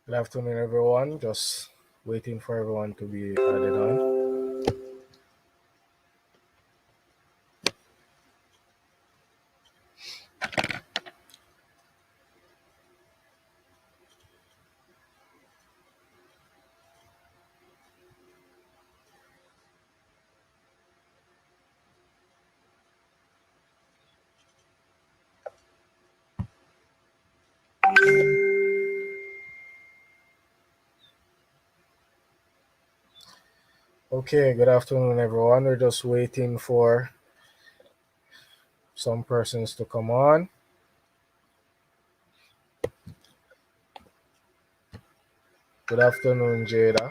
Good afternoon, everyone. Just waiting for everyone to be added on. Okay, good afternoon, everyone. We're just waiting for some persons to come on. Good afternoon, Jada.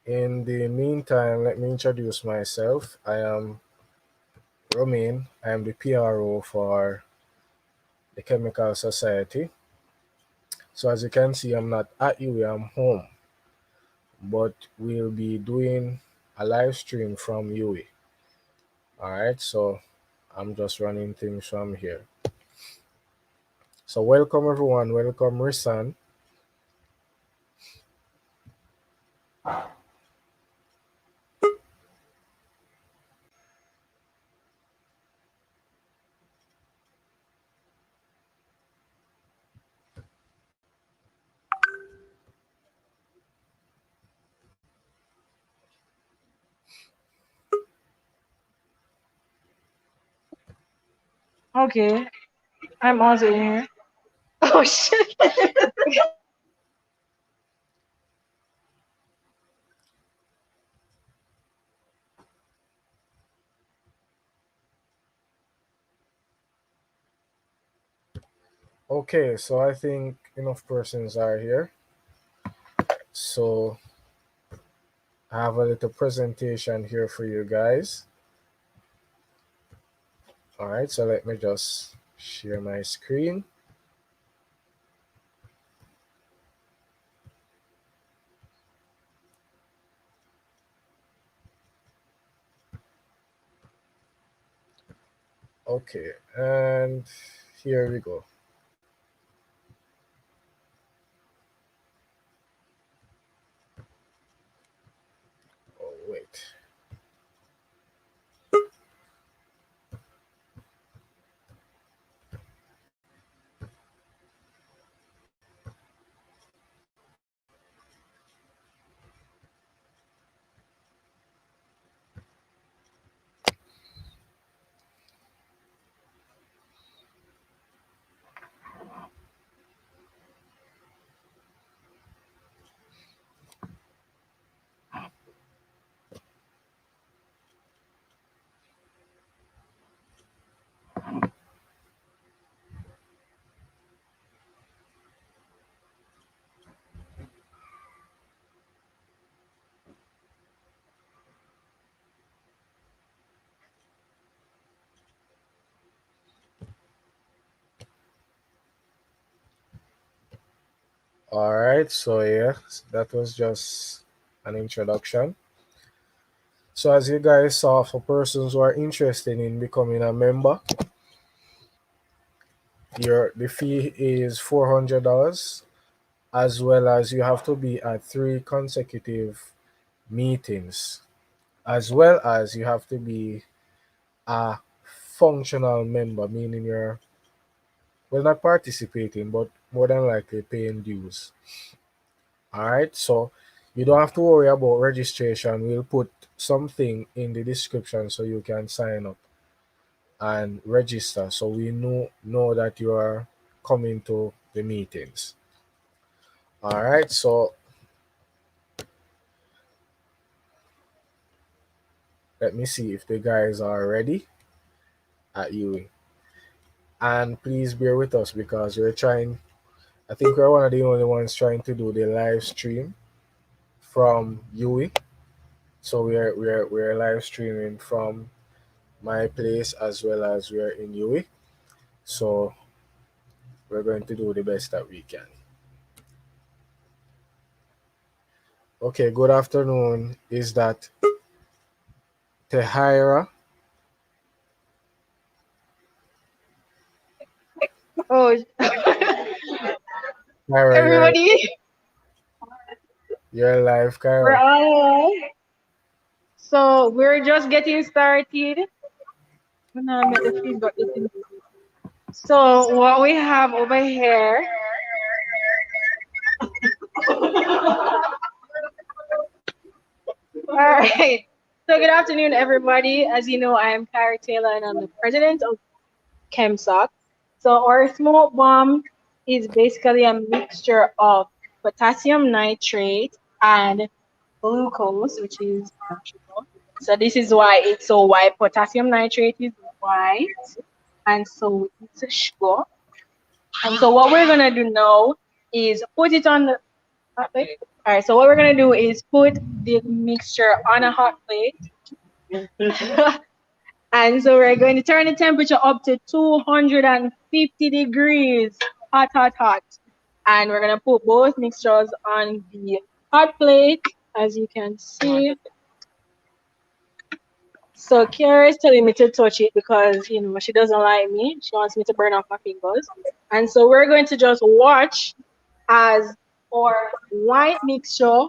In the meantime, let me introduce myself. I am Romain. I am the PRO for the Chemical Society. So as you can see, I'm not at UWI, I'm home, but we'll be doing a live stream from UWI. All right, so I'm just running things from here. So welcome everyone. Welcome Risan. Okay, I'm also here. Oh shit. Okay, so I think enough persons are here. So I have a little presentation here for you guys. All right, so let me just share my screen. Okay, and here we go. Oh, wait. All right, so yeah, that was just an introduction. So as you guys saw, for persons who are interested in becoming a member, the fee is $400, as well as you have to be at 3 consecutive meetings, as well as you have to be a functional member, meaning you're, well, not participating, but more than likely paying dues. All right, so you don't have to worry about registration. We'll put something in the description so you can sign up and register, so we know that you are coming to the meetings. All right, so let me see if the guys are ready at you. And please bear with us because we're trying, I think we're one of the only ones trying to do the live stream from UE. So we're live streaming from my place as well as we're in UE. So we're going to do the best that we can. Okay, good afternoon. Is that Tehira? Oh, Kyra, everybody, you're live, we're Kyra. on. So we're just getting started. I'm gonna make the feedback. So what we have over here. All right. So good afternoon, everybody. As you know, I am Kyra Taylor, and I'm the president of ChemSoc. So our smoke bomb is basically a mixture of potassium nitrate and glucose, which is sugar. So this is why it's so white. Potassium nitrate is white, and so it's a sugar. And so what we're gonna do now is put it on the hot plate. All right. So what we're gonna do is put the mixture on a hot plate. And so we're going to turn the temperature up to 250 degrees. Hot, hot, hot. And we're going to put both mixtures on the hot plate, as you can see. So Kiara is telling me to touch it because, she doesn't like me. She wants me to burn off my fingers. And so we're going to just watch as our white mixture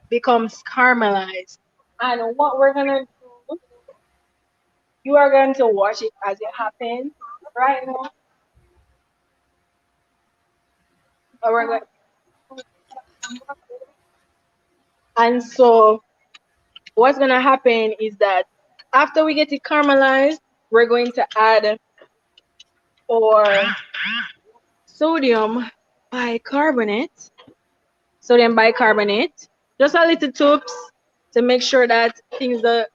becomes caramelized. And what we're going to do, you are going to watch it as it happens right now. We're going, and so what's going to happen is that after we get it caramelized, we're going to add our sodium bicarbonate, sodium bicarbonate, just a little tubes to make sure that things though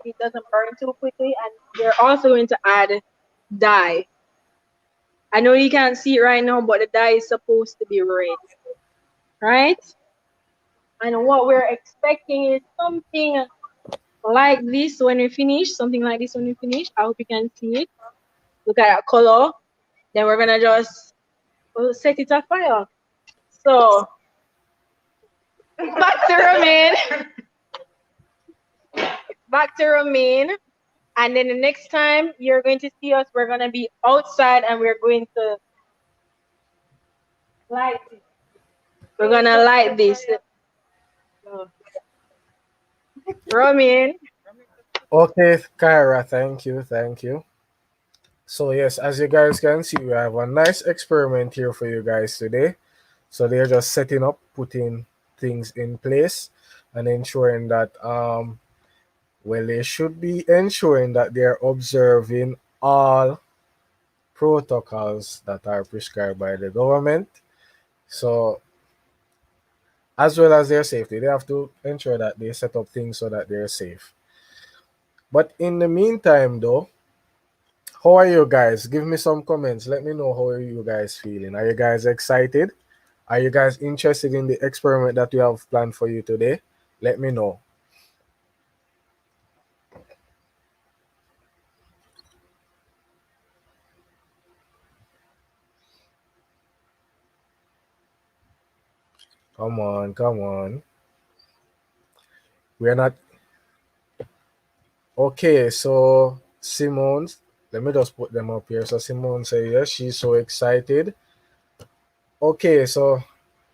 it doesn't burn too quickly. And we're also going to add dye. I know you can't see it right now, but the dye is supposed to be red, right? And what we're expecting is something like this when we finish, something like this when we finish. I hope you can see it. Look at that color. Then we're gonna just set it afire. So back to romaine, back to romaine. And then the next time you're going to see us, we're gonna be outside and we're going to light it. We're gonna light this. Romaine. Okay, Kyra, thank you. So yes, as you guys can see, we have a nice experiment here for you guys today. So they're just setting up, putting things in place, and ensuring that well, they should be ensuring that they're observing all protocols that are prescribed by the government. So as well as their safety, they have to ensure that they set up things so that they're safe. But in the meantime, though, how are you guys? Give me some comments. Let me know how are you guys feeling. Are you guys excited? Are you guys interested in the experiment that we have planned for you today? Let me know. Come on, come on. We're not okay. So Simone, let me just put them up here. So Simone say yes, she's so excited. Okay, so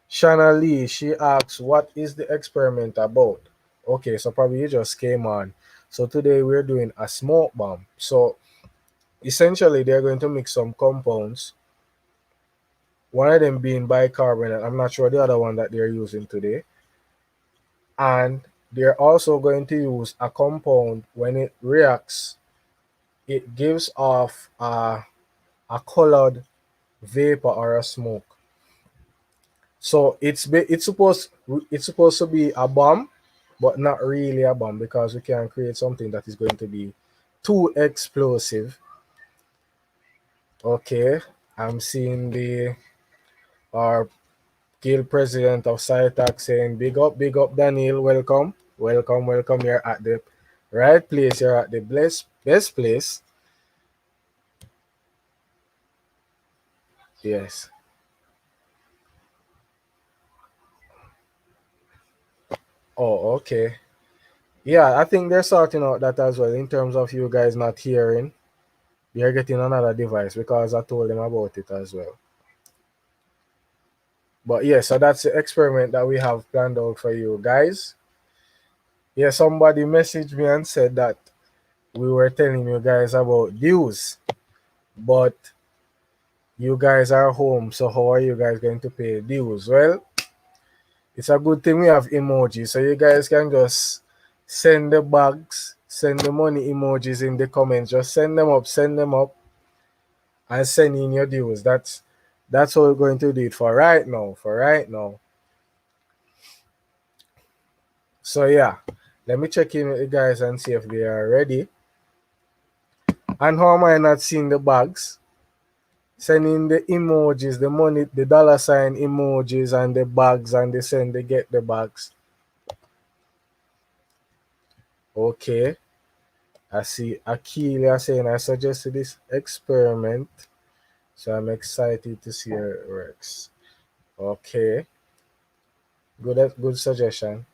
Shanna Lee, she asks, what is the experiment about? Okay, so probably you just came on. So today we're doing a smoke bomb. So essentially they're going to mix some compounds. One of them being bicarbonate. I'm not sure the other one that they're using today. And they're also going to use a compound when it reacts, it gives off a colored vapor or a smoke. So it's supposed to be a bomb, but not really a bomb because we can create something that is going to be too explosive. Okay, I'm seeing the our guild president of SciTac saying big up Daniel, welcome, welcome, welcome. You're at the right place. You're at the best place. Yes. Oh, okay. Yeah, I think they're sorting out that as well in terms of you guys not hearing. They're getting another device because I told them about it as well. But yeah, so that's the experiment that we have planned out for you guys. Yeah, somebody messaged me and said that we were telling you guys about dues, but you guys are home, so how are you guys going to pay dues? Well, it's a good thing we have emojis, so you guys can just send the bags, send the money emojis in the comments. Just send them up, and send in your dues. That's what we're going to do it for right now. For right now. So yeah, let me check in with the guys and see if they are ready. And how am I not seeing the bags? Sending the emojis, the money, the dollar sign emojis, and the bags, and they get the bags. Okay. I see Akilia saying I suggested this experiment, so I'm excited to see how it works. Okay, good suggestion.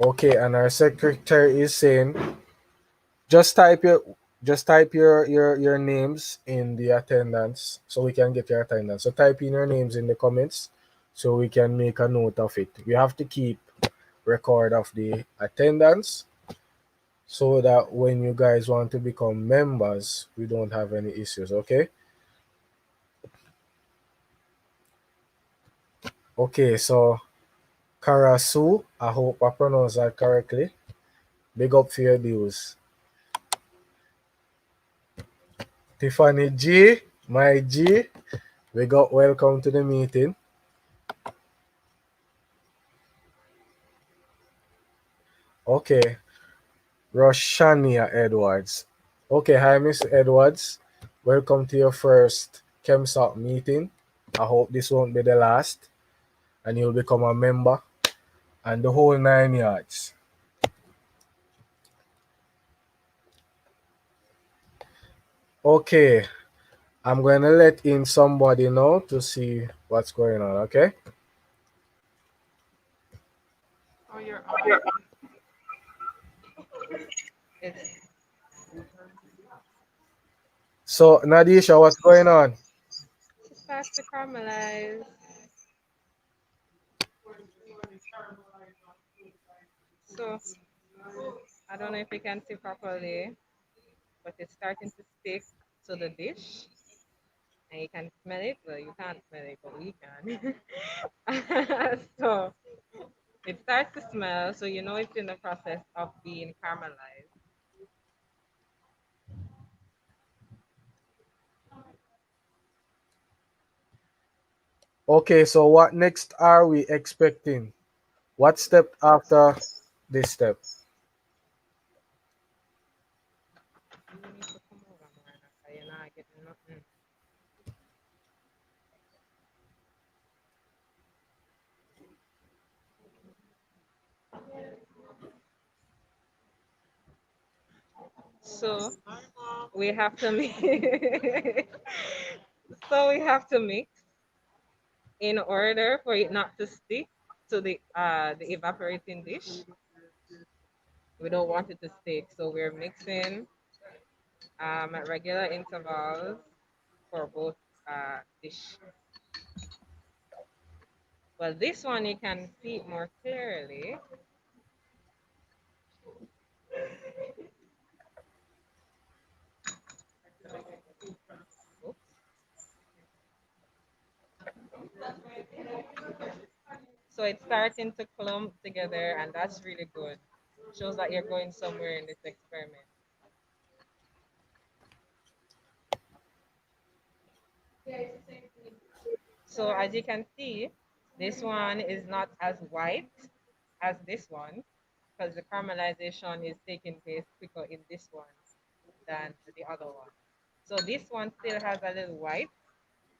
Okay, and our secretary is saying just type your your names in the attendance so we can get your attendance. So type in your names in the comments so we can make a note of it. We have to keep record of the attendance so that when you guys want to become members, we don't have any issues. Okay. Okay, so Karasu, I hope I pronounced that correctly. Big up for your deals. Tiffany G, my G, we got welcome to the meeting. Okay, Roshania Edwards. Okay, hi Miss Edwards. Welcome to your first ChemSOC meeting. I hope this won't be the last and you'll become a member and the whole 9 yards. Okay, I'm gonna let in somebody now to see what's going on, okay? Oh, you're on. It's So Nadisha, what's going on? it starts to caramelize. So I don't know if you can see properly, but it's starting to stick to the dish, and you can smell it. Well, you can't smell it, but we can. So it starts to smell, so you know it's in the process of being caramelized. Okay, so what next are we expecting? What step after this step? You need to come over, Marna, 'cause you're not getting nothing. So we have to mix. So we have to mix in order for it not to stick to the evaporating dish. We don't want it to stick, so we're mixing at regular intervals for both dish. Well, this one you can see it more clearly. Oops. So it's starting to clump together, and that's really good. Shows that you're going somewhere in this experiment. So as you can see, this one is not as white as this one because the caramelization is taking place quicker in this one than the other one. So this one still has a little white,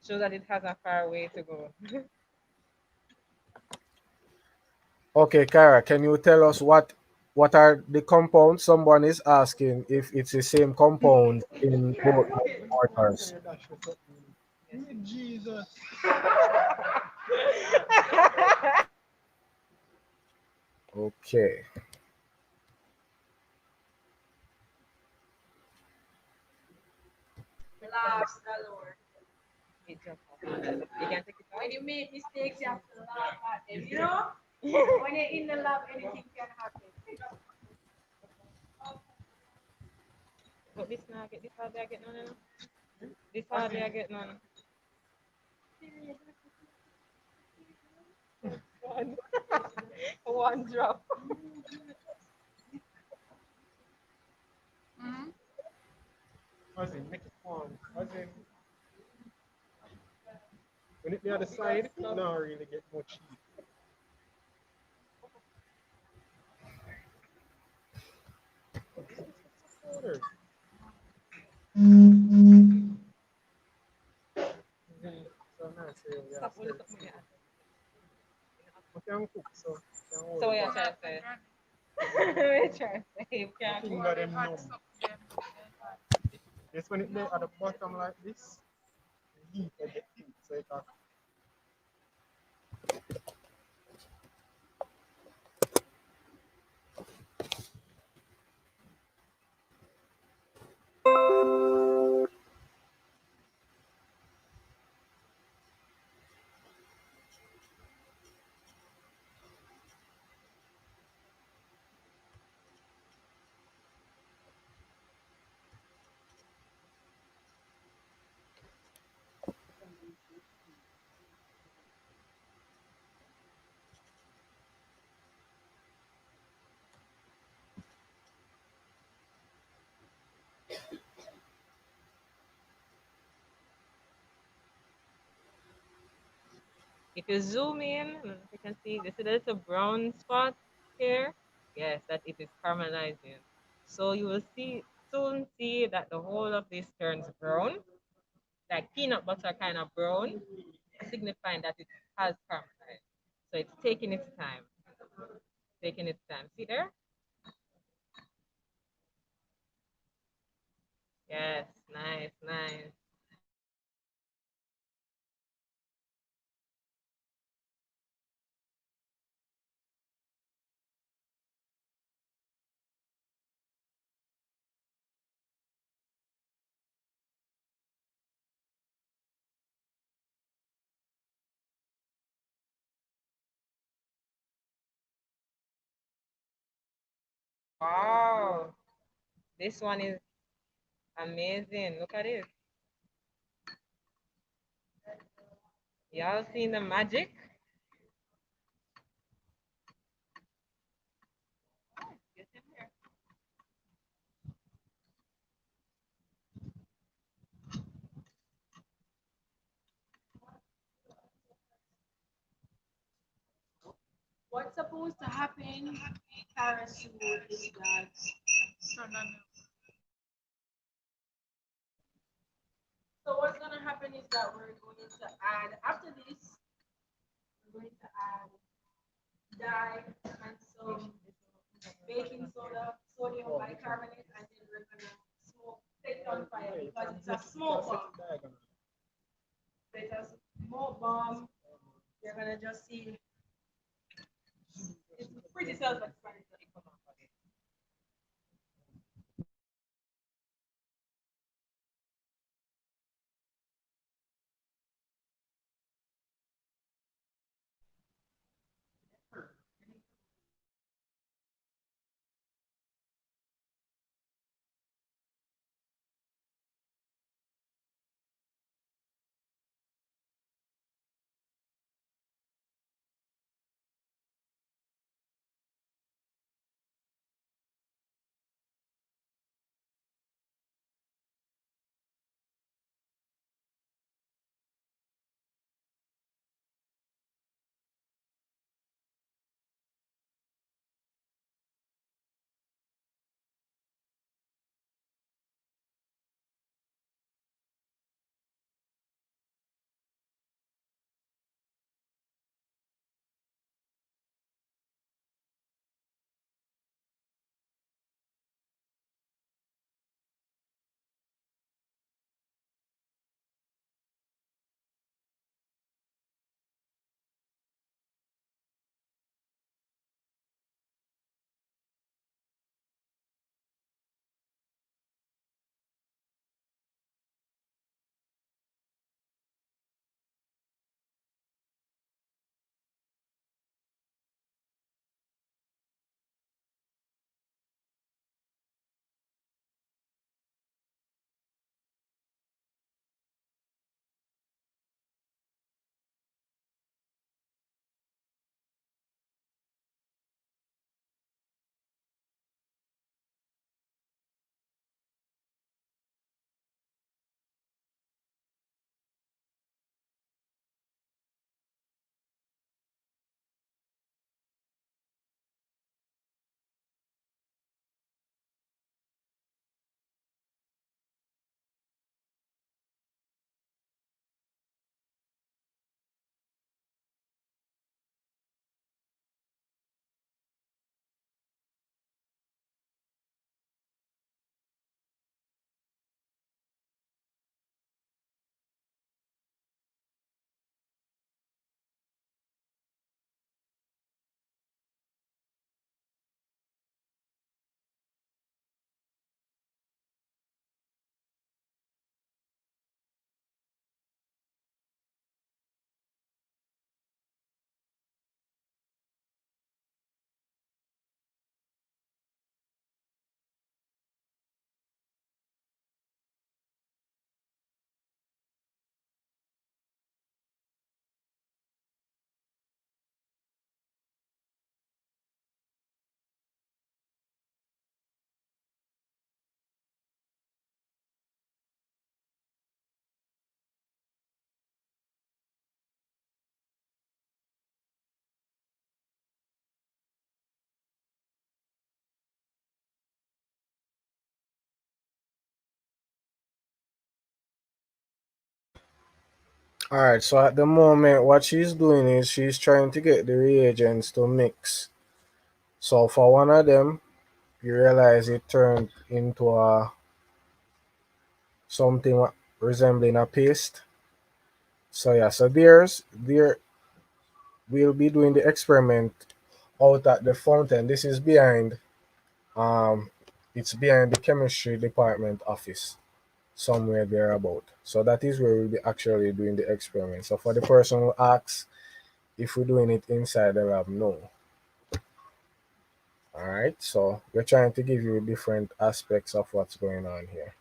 shows that it has a far way to go. Okay, Kara, can you tell us what? What are the compounds? Someone is asking if it's the same compound in both mortars. Okay. Laughs galore. It just off on that. You can take it When out. you make mistakes, you have to laugh at them. You know, when you're in the lab, anything can happen. But this now I get this hardly I get none. You know? This hardly I get none. One, one drop. As in, make it one. As in, when it the other side, you don't really get much heat. Powder. So now say we are Stop all this serve up my food. ass. We can cook, so we can So hold what you back. trying to say? What you trying to say? You My can't cook. finger them numb. Yes, when it lay at the bottom like this, the heat will get heat, so it can. If you zoom in, I don't know if you can see, this is a little brown spot here. Yes, that it is caramelizing. So you will soon see that the whole of this turns brown, like peanut butter kind of brown, signifying that it has caramelized. So it's taking its time, taking its time. See there? Yes, nice, nice. Wow, this one is amazing. Look at it. Y'all seen the magic? What's supposed to happen, Parachute, is that so what's gonna happen is that we're going to add after this, we're going to add dye and some baking soda, sodium bicarbonate, and then we're gonna smoke set it on fire because it's a smoke bomb. So it's a smoke bomb. You're gonna just see it's pretty self-explanatory. All right, so at the moment, what she's doing is she's trying to get the reagents to mix. So for one of them, you realize it turned into a something resembling a paste. So yeah, so there we'll be doing the experiment out at the fountain. This is behind um it's behind the chemistry department office somewhere thereabout. So that is where we'll be actually doing the experiment. So for the person who asks if we're doing it inside the lab, no. All right, so we're trying to give you different aspects of what's going on here.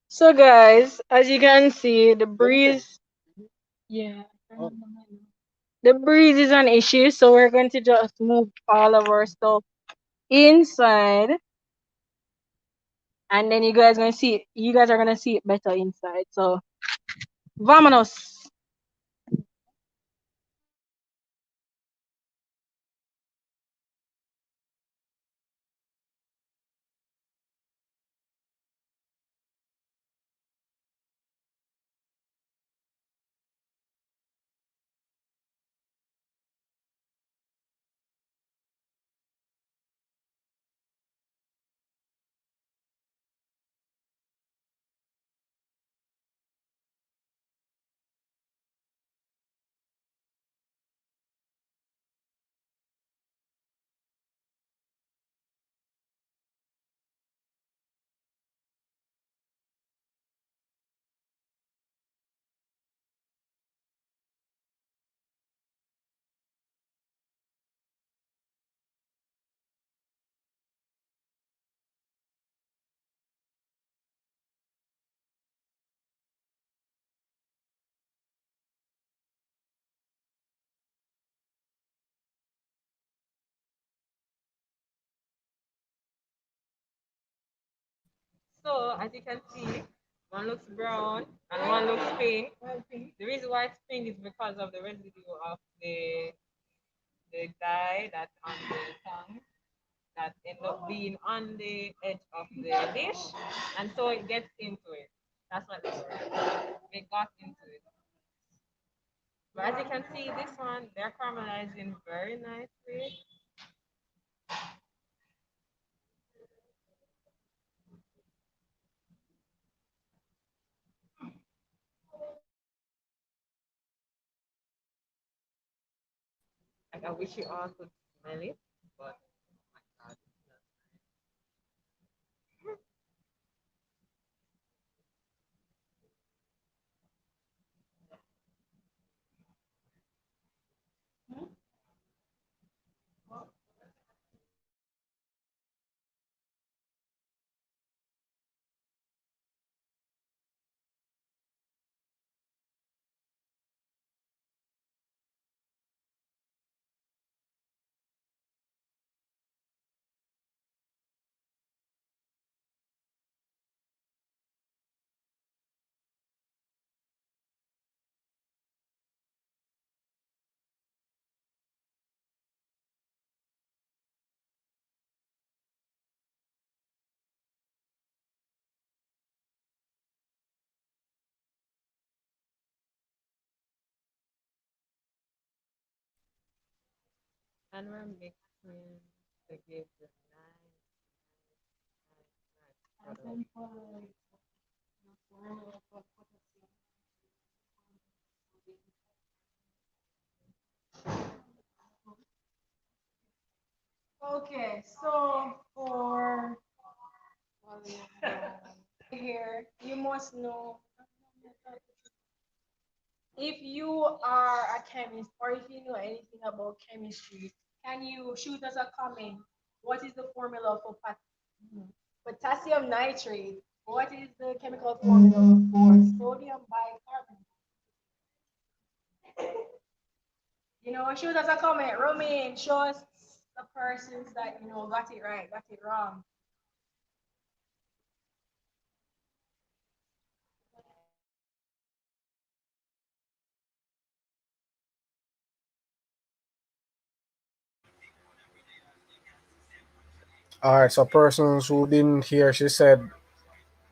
So guys, as you can see, the breeze, yeah, Oh, the breeze is an issue. So we're going to just move all of our stuff inside, and then you guys are gonna see it better inside. So vámonos. So as you can see, one looks brown and one looks pink. The reason why it's pink is because of the residue of the dye that's on the tongue that end up being on the edge of the dish, and so it gets into it. That's what it was. It got into it. But as you can see, this one they're caramelizing very nicely. I wish you all could smell it, but and we're mixing to give the nice Okay, so for here, you must know if you are a chemist or if you know anything about chemistry, can you shoot us a comment? What is the formula for potassium nitrate? What is the chemical formula for sodium bicarbonate? Shoot us a comment. Romain, show us the persons that got it right, got it wrong. All right, so persons who didn't hear, she said,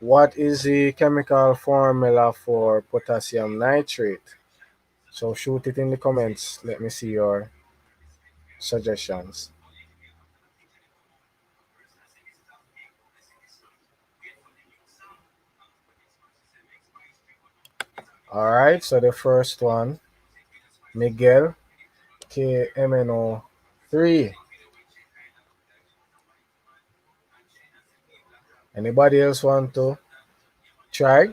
what is the chemical formula for potassium nitrate? So shoot it in the comments. Let me see your suggestions. All right, so the first one, Miguel, KMNO3. Anybody else want to try?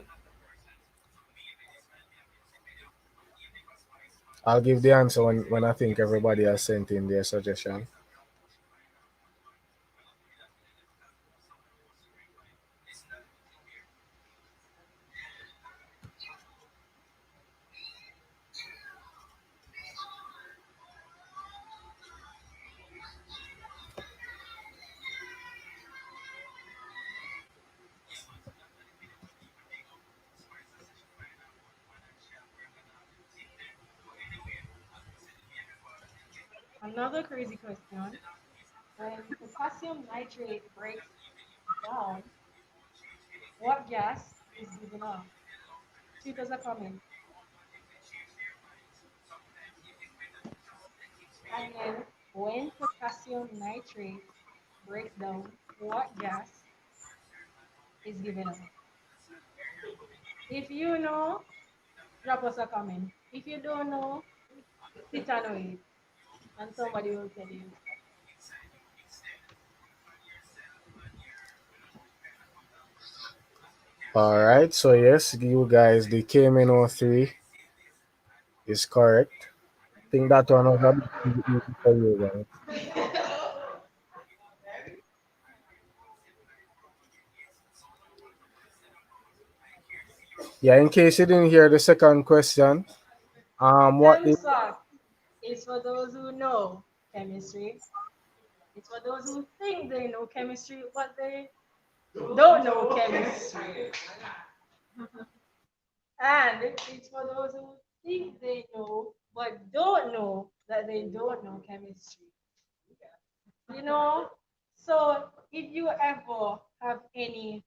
I'll give the answer when I think everybody has sent in their suggestion. Another crazy question. When potassium nitrate breaks down, what gas is given off? Shoot us a comment. Again, when potassium nitrate breaks down, what gas is given off? If you know, drop us a comment. If you don't know, sit and wait, and somebody will tell you. All right, so yes, you guys, the KMNO3 is correct. Think that one was a bit too easy for you guys. Yeah, in case you didn't hear the second question, what the TEMSA is for those who know chemistry. It's for those who think they know chemistry, but they don't know chemistry. And it's for those who think they know, but don't know that they don't know chemistry. You know? So if you ever have any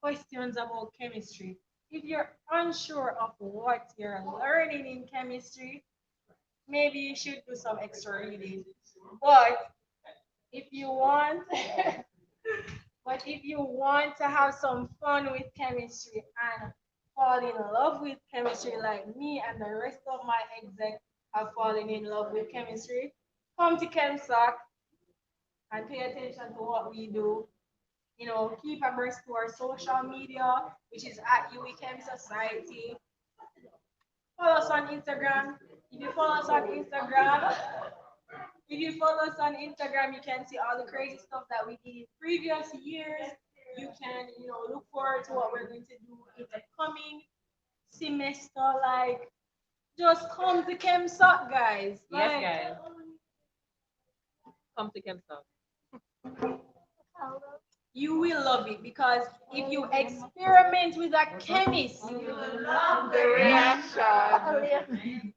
questions about chemistry, if you're unsure of what you're learning in chemistry, maybe you should do some extra reading. But if you want, but if you want to have some fun with chemistry and fall in love with chemistry like me and the rest of my exec have fallen in love with chemistry, come to KEMSOC and pay attention to what we do. Keep abreast to our social media, which is at UWI Society. Follow us on Instagram. If you follow us on Instagram, if you follow us on Instagram, you can see all the crazy stuff that we did in previous years. You can, look forward to what we're going to do in the coming semester. Like, just come to KEMSOC, guys. Yes, Like, guys. Come to Kempstown. you will love it because if you experiment with a chemist, you will love the reaction.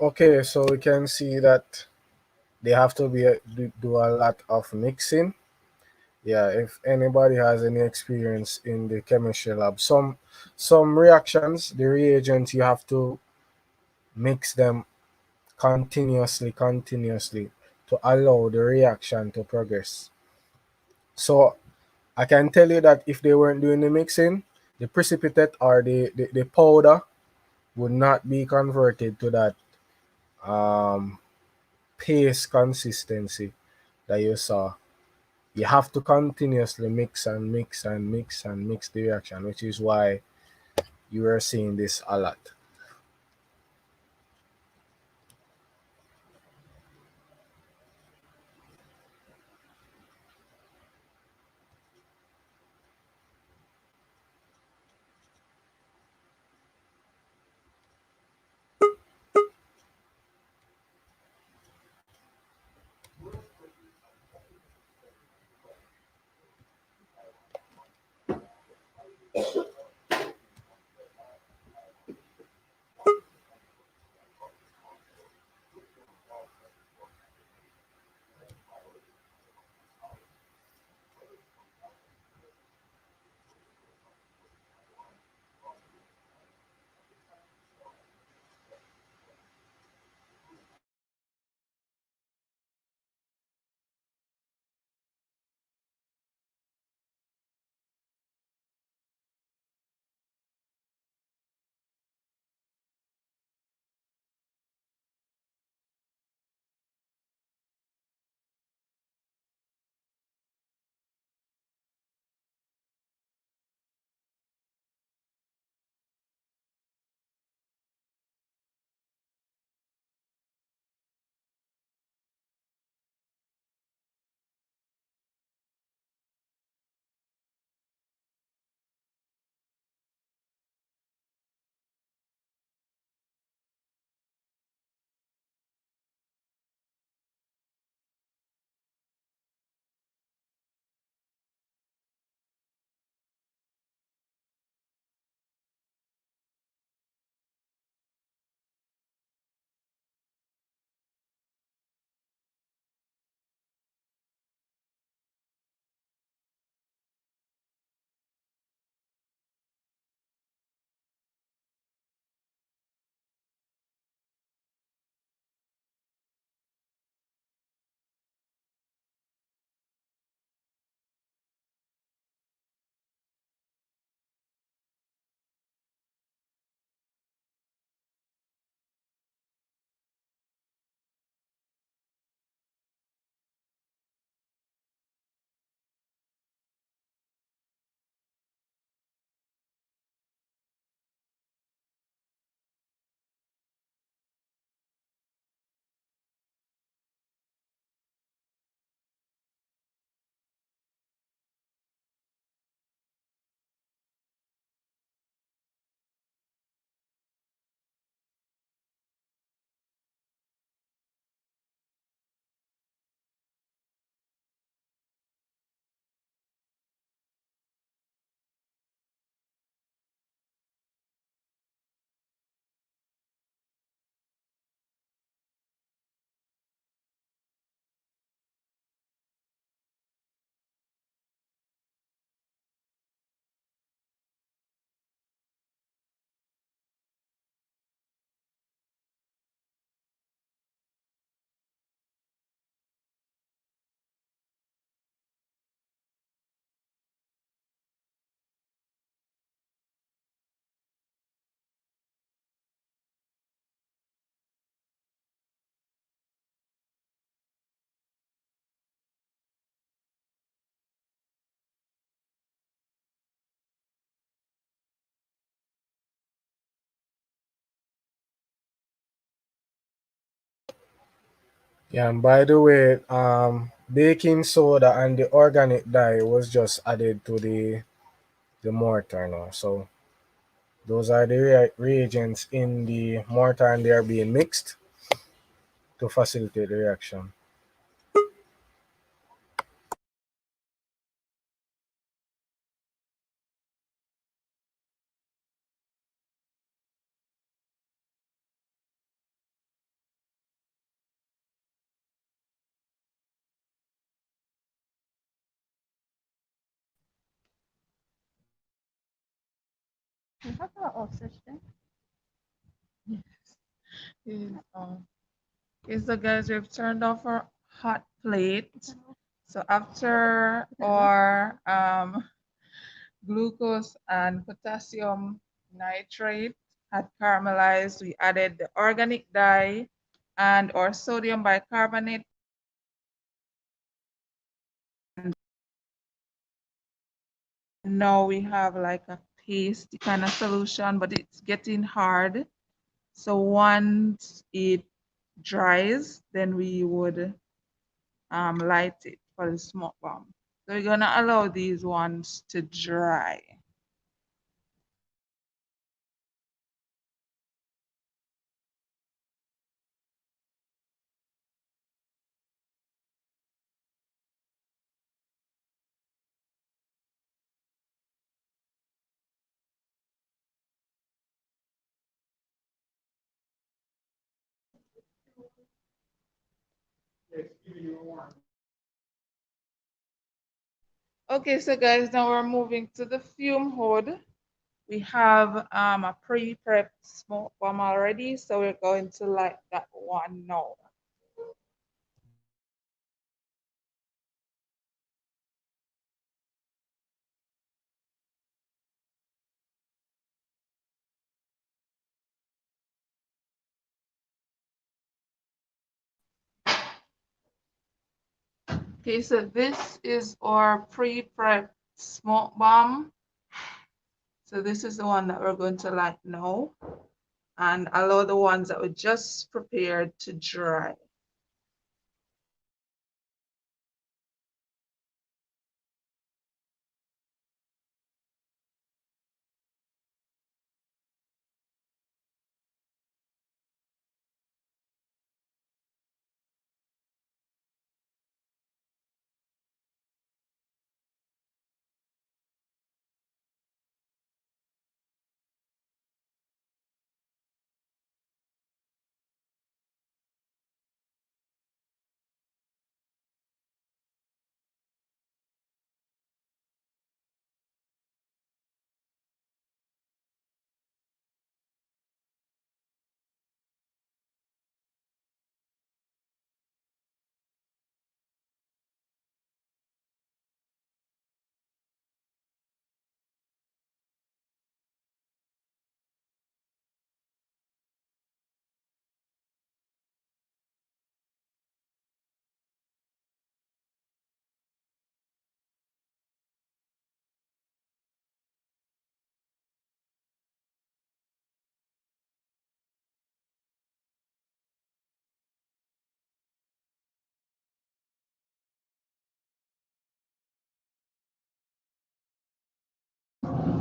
Okay, so we can see that they have to do a lot of mixing. Yeah, if anybody has any experience in the chemistry lab, some reactions, the reagents you have to mix them continuously to allow the reaction to progress. So I can tell you that if they weren't doing the mixing, the precipitate or the powder would not be converted to that um, paste consistency that you saw. You have to continuously mix the reaction, which is why you are seeing this a lot. Yeah, and by the way, baking soda and the organic dye was just added to the mortar now. So those are the reagents in the mortar, and they are being mixed to facilitate the reaction. We have our obsession. Yes. Is okay, so guys, we've turned off our hot plate. So after our glucose and potassium nitrate had caramelized, we added the organic dye and our sodium bicarbonate. Now we have like a pasty kind of solution, but it's getting hard. So once it dries, then we would light it for the smoke bomb. So we're gonna allow these ones to dry. Okay, so guys, now we're moving to the fume hood. We have a pre-prep smoke bomb already, so we're going to light that one now. Okay, so this is our pre-prep smoke bomb. So this is the one that we're going to light now and allow the ones that we just prepared to dry.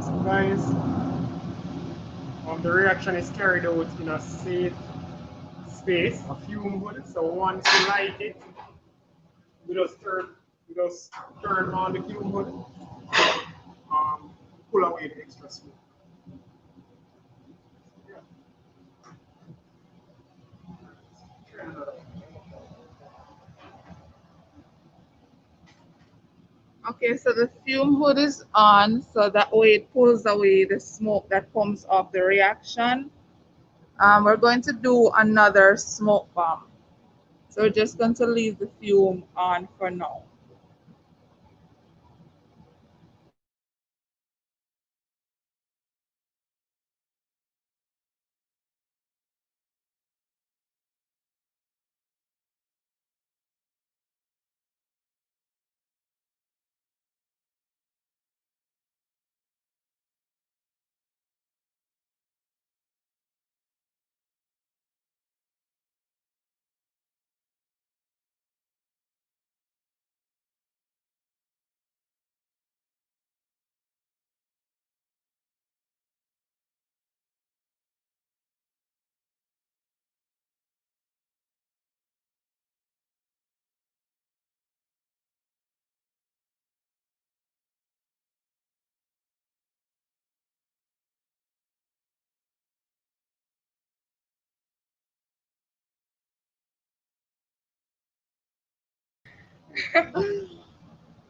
So guys, the reaction is carried out in a safe space, a fume hood. So once you light it, we just turn on the fume hood, um, pull away the extra smoke. Yeah. Okay, so the fume hood is on, so that way it pulls away the smoke that comes off the reaction. We're going to do another smoke bomb. So we're just going to leave the fume on for now.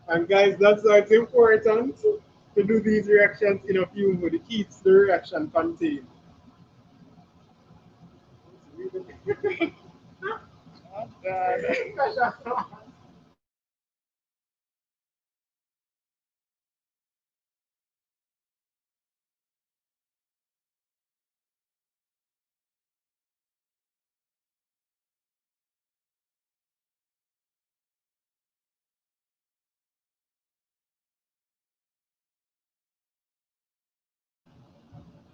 And guys, that's why it's important to do these reactions in a fume hood. It keeps the reaction contained. Oh, God.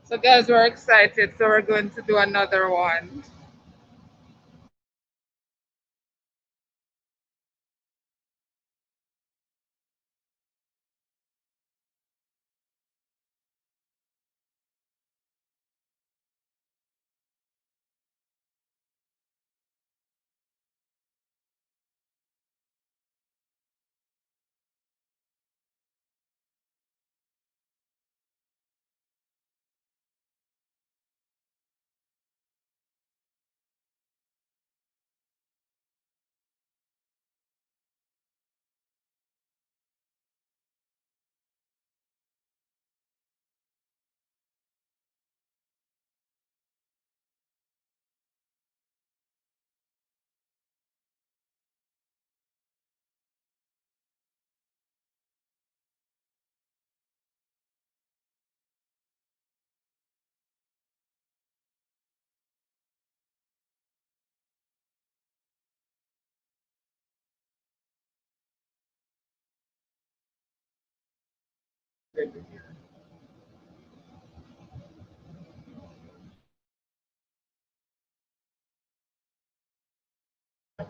So, guys, we're excited. So, we're going to do another one.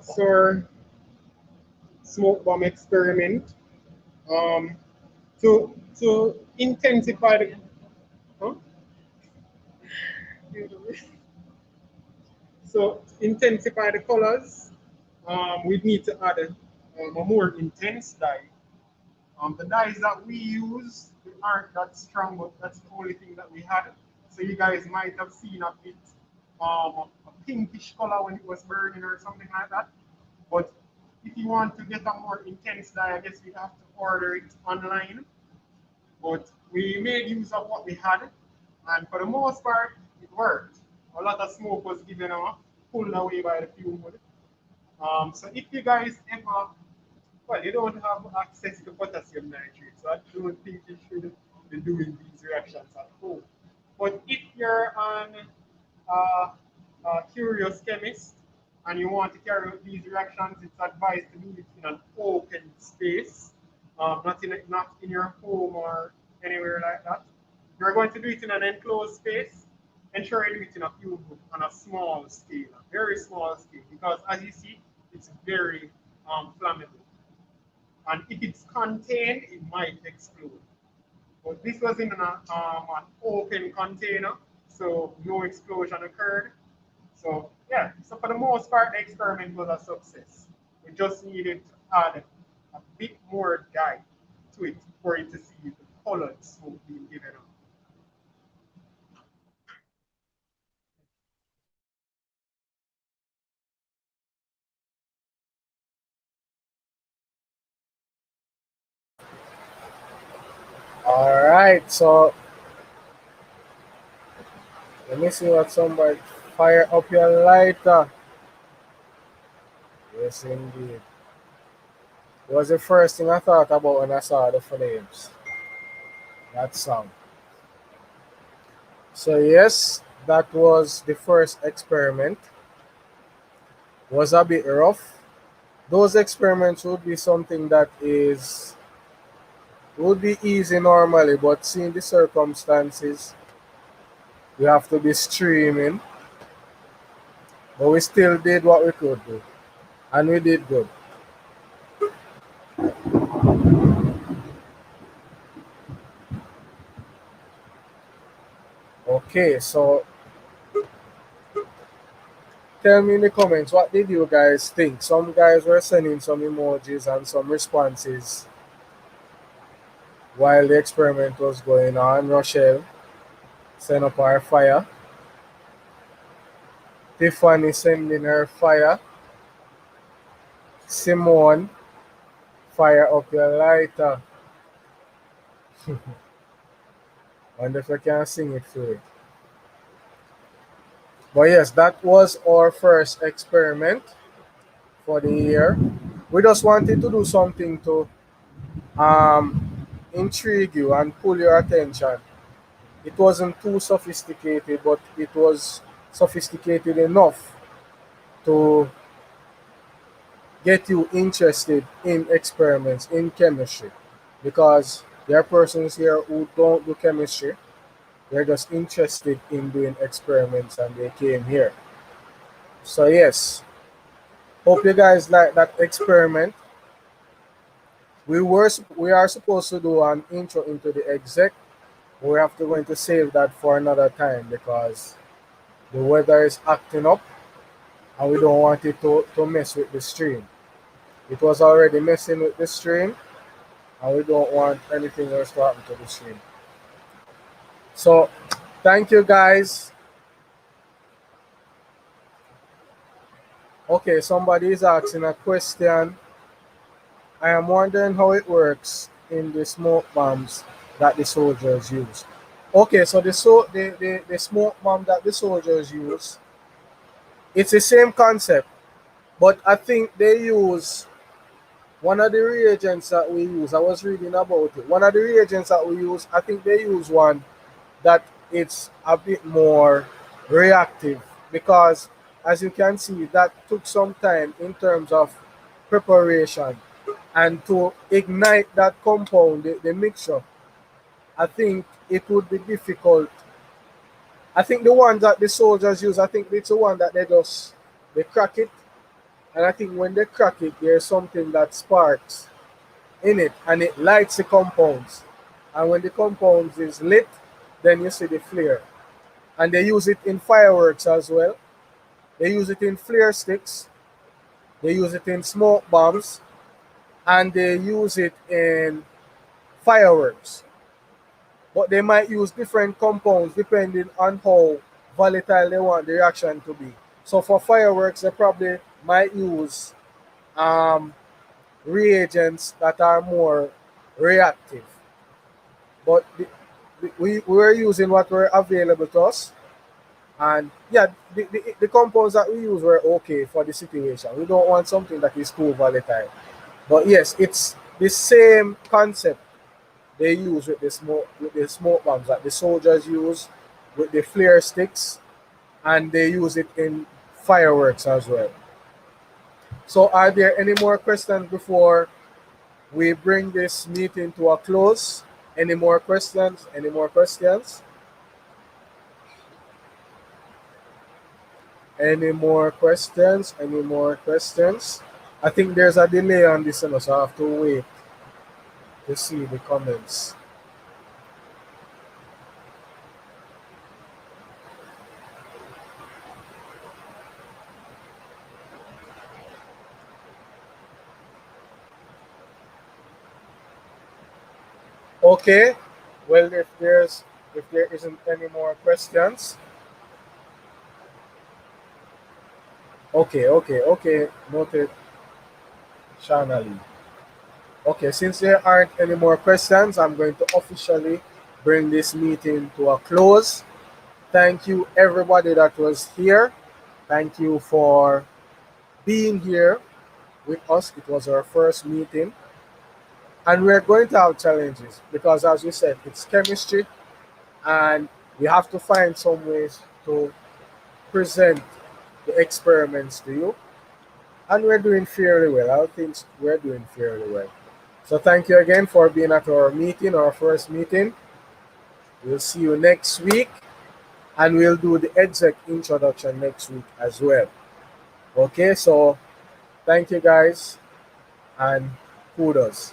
So, smoke bomb experiment. Um, to intensify the huh? So to intensify the colors, we need to add a more intense dye. The dyes that we use aren't that strong, but that's the only thing that we had. So you guys might have seen a bit a pinkish color when it was burning or something like that. But if you want to get a more intense dye, I guess we have to order it online. But we made use of what we had, and for the most part, it worked. A lot of smoke was given off, pulled away by the fume hood. So if you guys ever, well, you don't have access to potassium nitrate, so I don't think you should be doing these reactions at home. But if you're an uh, curious chemist and you want to carry out these reactions, it's advised to do it in an open space, not in your home or anywhere like that. You're going to do it in an enclosed space. Ensure you do it in a few on a small scale, a very small scale, because as you see, it's very flammable. And if it's contained, it might explode. But this was in an open container, so no explosion occurred. So yeah, so for the most part, the experiment was a success. We just needed to add a bit more dye to it for it to see the colored smoke being given out. All right, so let me see what somebody fire up your lighter. Yes, indeed. It was the first thing I thought about when I saw the flames. That sound. So yes, that was the first experiment. Was a bit rough. Those experiments would be something that is would be easy normally, but seeing the circumstances, we have to be streaming. But we still did what we could do, and we did good. Okay, so tell me in the comments, what did you guys think? Some guys were sending some emojis and some responses while the experiment was going on. Rochelle sent up her fire. Tiffany sending her fire. Simone, fire up your lighter. Wonder if I can sing it through. But yes, that was our first experiment for the year. We just wanted to do something to intrigue you and pull your attention. It wasn't too sophisticated, but it was sophisticated enough to get you interested in experiments in chemistry. Because there are persons here who don't do chemistry, they're just interested in doing experiments and they came here. So, yes, hope you guys like that experiment. We are supposed to do an intro into the exec. We have to going to save that for another time because the weather is acting up and we don't want it to mess with the stream. It was already messing with the stream and we don't want anything else to happen to the stream. So thank you guys. Okay, somebody is asking a question. I am wondering how it works in the smoke bombs that the soldiers use. Okay, so the smoke bomb that the soldiers use, it's the same concept, but I think they use one of the reagents that we use. I was reading about it. One of the reagents that we use, I think they use one that it's a bit more reactive because as you can see that took some time in terms of preparation and to ignite that compound, the mixture. I think it would be difficult. I think the one that the soldiers use, I think it's the one that they crack it, and I think when they crack it there's something that sparks in it and it lights the compounds, and when the compounds is lit then you see the flare. And they use it in fireworks as well. They use it in flare sticks, they use it in smoke bombs, and they use it in fireworks. But they might use different compounds depending on how volatile they want the reaction to be. So for fireworks, they probably might use um, reagents that are more reactive. But we were using what were available to us, and yeah, the compounds that we use were okay for the situation. We don't want something that is too volatile. But yes, it's the same concept they use with the smoke bombs that the soldiers use with the flare sticks, and they use it in fireworks as well. So are there any more questions before we bring this meeting to a close? Any more questions? Any more questions? Any more questions? Any more questions? I think there's a delay on this one, so I have to wait to see the comments. Okay. Well, if there isn't any more questions, okay. Noted, Shana Lee. Okay, since there aren't any more questions, I'm going to officially bring this meeting to a close. Thank you, everybody that was here. Thank you for being here with us. It was our first meeting, and we're going to have challenges because, as we said, it's chemistry, and we have to find some ways to present the experiments to you. And we're doing fairly well. I think we're doing fairly well. So thank you again for being at our meeting, our first meeting. We'll see you next week, and we'll do the exec introduction next week as well. Okay, so thank you guys, and kudos.